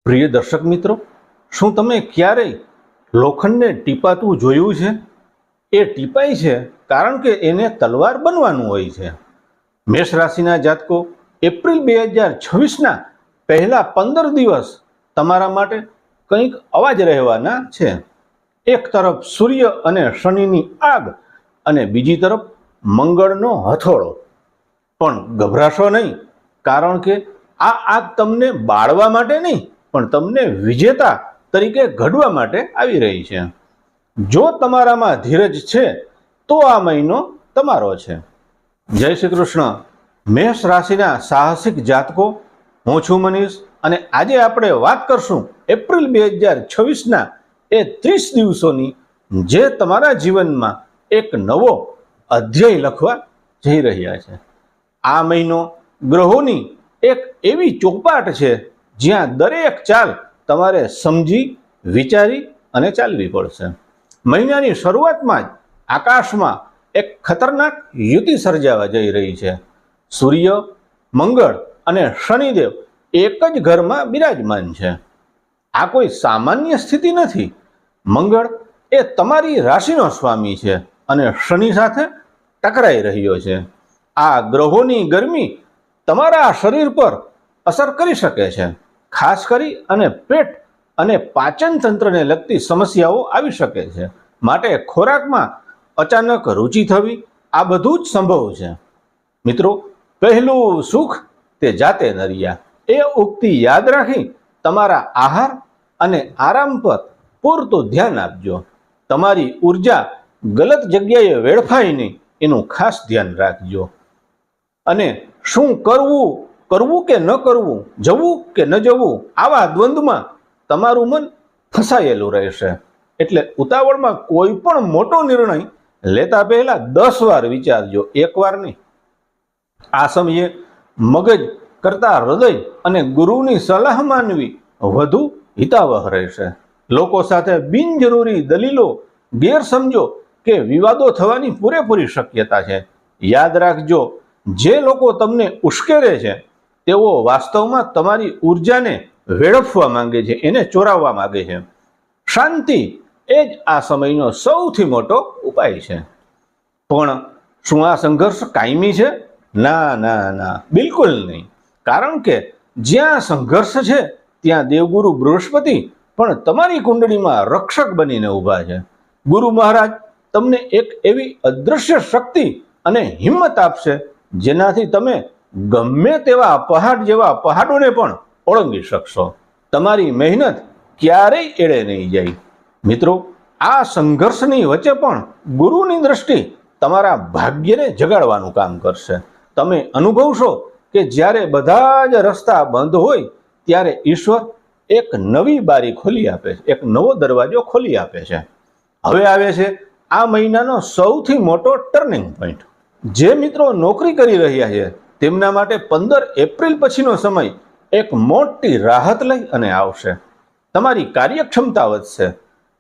પ્રિય દર્શક મિત્રો, શું તમે ક્યારેય લોખંડને ટીપાતું જોયું છે? એ ટીપાય છે કારણ કે એને તલવાર બનવાનું હોય છે. મેષ રાશિના જાતકો, એપ્રિલ 2026ના પહેલા 15 દિવસ તમારા માટે કંઈક અવાજ રહેવાના છે. એક તરફ સૂર્ય અને શનિની આગ અને બીજી તરફ મંગળનો હથોડો. પણ ગભરાશો નહીં, કારણ કે આ આગ તમને બાળવા માટે નહીં, પણ તમને વિજેતા તરીકે ઘડવા માટે આવી રહી છે. જો તમારામાં ધીરજ છે તો આ મહિનો તમારો છે. જય શ્રી કૃષ્ણ. મેષ રાશિના સાહસિક જાતકો, હું છું મનીષ અને આજે આપણે વાત કરશું એપ્રિલ 2026ના એ 30 દિવસોની, જે તમારા જીવનમાં એક નવો અધ્યાય લખવા જઈ રહ્યા છે. આ મહિનો ગ્રહોની એક એવી ચોપાટ છે જ્યાં દરેક ચાલ તમારે સમજી વિચારી અને ચાલવી પડશે. મહિનાની શરૂઆતમાં જ આકાશમાં એક ખતરનાક યુતિ સર્જાવા જઈ રહી છે. સૂર્ય, મંગળ અને શનિદેવ એક જ ઘરમાં બિરાજમાન છે. આ કોઈ સામાન્ય સ્થિતિ નથી. મંગળ એ તમારી રાશિનો સ્વામી છે અને શનિ સાથે ટકરાઈ રહ્યો છે. આ ગ્રહોની ગરમી તમારા શરીર પર અસર કરી શકે છે. ખાસ કરી અને પેટ અને પાચન તંત્રને લગતી સમસ્યાઓ આવી શકે છે. માટે ખોરાકમાં અચાનક રુચિ થવી, આ બધું જ સંભવ છે. મિત્રો, પહેલું સુખ તે જાતે નર્યા, એ ઉક્તિ યાદ રાખી તમારા આહાર અને આરામ પર પૂરતું ધ્યાન આપજો. તમારી ઉર્જા ગલત જગ્યાએ વેડફાય નહીં, એનું ખાસ ધ્યાન રાખજો. અને શું કરવું કે ન કરવું, જવું કે ન જવું, આવા દ્વંદ્વમાં તમારું મન ફસાયેલું રહેશે. એટલે ઉતાવળમાં કોઈ પણ મોટો નિર્ણય લેતા પહેલા 10 વાર વિચારજો, એક વાર નહીં. આ સમયે મગજ કરતા હૃદય અને ગુરુની સલાહ માનવી વધુ હિતાવહ રહેશે. લોકો સાથે બિનજરૂરી દલીલો, ગેરસમજો કે વિવાદો થવાની પૂરેપૂરી શક્યતા છે. યાદ રાખજો, જે લોકો તમને ઉશ્કેરે છે તેઓ વાસ્તવમાં તમારી ઉર્જાને વેડફવા માંગે છે, એને ચોરાવવા માંગે છે. શાંતિ એ જ આ સમયનો સૌથી મોટો ઉપાય છે. પણ શું આ સંઘર્ષ કાયમી છે? ના ના ના, બિલકુલ નહીં. કારણ કે જ્યાં સંઘર્ષ છે ત્યાં દેવગુરુ બૃહસ્પતિ પણ તમારી કુંડળીમાં રક્ષક બનીને ઊભા છે. ગુરુ મહારાજ તમને એક એવી અદૃશ્ય શક્તિ અને હિંમત આપશે જેનાથી તમે ગમે તેવા પહાડ જેવા પહાડોને પણ ઓળંગી શકશો. તમારી મહેનત ક્યારેય એળે નહીં જાય. મિત્રો, આ સંઘર્ષની વચ્ચે પણ ગુરુની દ્રષ્ટિ તમારા ભાગ્યને જગાડવાનું કામ કરશે. તમે અનુભવશો કે જ્યારે બધા જ રસ્તા બંધ હોય ત્યારે ઈશ્વર એક નવી બારી ખોલી આપે છે, એક નવો દરવાજો ખોલી આપે છે. હવે આવે છે આ મહિનાનો સૌથી મોટો ટર્નિંગ પોઈન્ટ. જે મિત્રો નોકરી કરી રહ્યા છે તેમના માટે 15 એપ્રિલ પછીનો સમય એક મોટી રાહત લઈ અને આવશે. તમારી કાર્યક્ષમતા વધશે.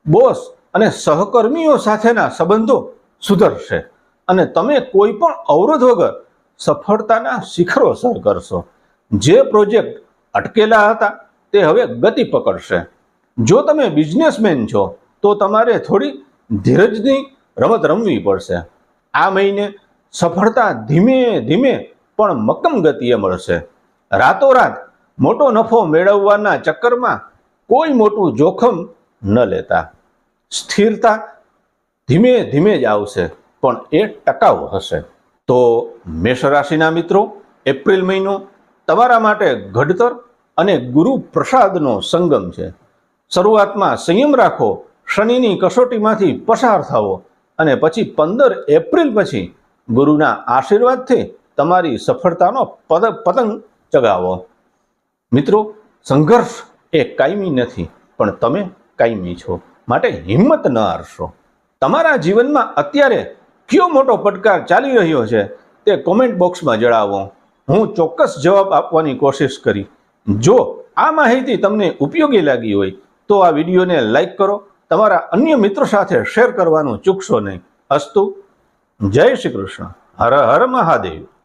બોસ અને સહકર્મીઓ સાથેના સંબંધો સુધરશે અને તમે કોઈ પણ અવરોધ વગર સફળતાના શિખરો સર કરશો. જે પ્રોજેક્ટ અટકેલા હતા તે હવે ગતિ પકડશે. જો તમે બિઝનેસમેન છો તો તમારે થોડી ધીરજની રમત રમવી પડશે. આ મહિને સફળતા ધીમે ધીમે પણ મક્કમ ગતિએ મળશે. રાતોરાત મોટો નફો મેળવવાના ચક્કરમાં કોઈ મોટું જોખમ ન લેતા. સ્થિરતા ધીમે ધીમે જ આવશે, પણ એ ટકાઉ હશે. તો મેષ રાશિના મિત્રો, એપ્રિલ મહિનો તમારા માટે ઘડતર અને ગુરુ પ્રસાદનો સંગમ છે. શરૂઆતમાં સંયમ રાખો, શનિની કસોટીમાંથી પસાર થાઓ અને પછી 15 એપ્રિલ પછી ગુરુના આશીર્વાદથી તમારી સફળતાનો પતંગ ચગાવો. મિત્રો, સંઘર્ષ એ કાયમી નથી, પણ તમે કાયમી છો. માટે હિંમત ન હારશો. તમારા જીવનમાં અત્યારે કયો મોટો પડકાર ચાલી રહ્યો છે તે કોમેન્ટ બોક્સમાં જણાવો. હું ચોક્કસ જવાબ આપવાની કોશિશ કરી. જો આ માહિતી તમને ઉપયોગી લાગી હોય તો આ વિડીયોને લાઈક કરો, તમારા અન્ય મિત્રો સાથે શેર કરવાનું ચૂકશો નહીં. અસ્તુ. જય શ્રી કૃષ્ણ. હર હર મહાદેવ.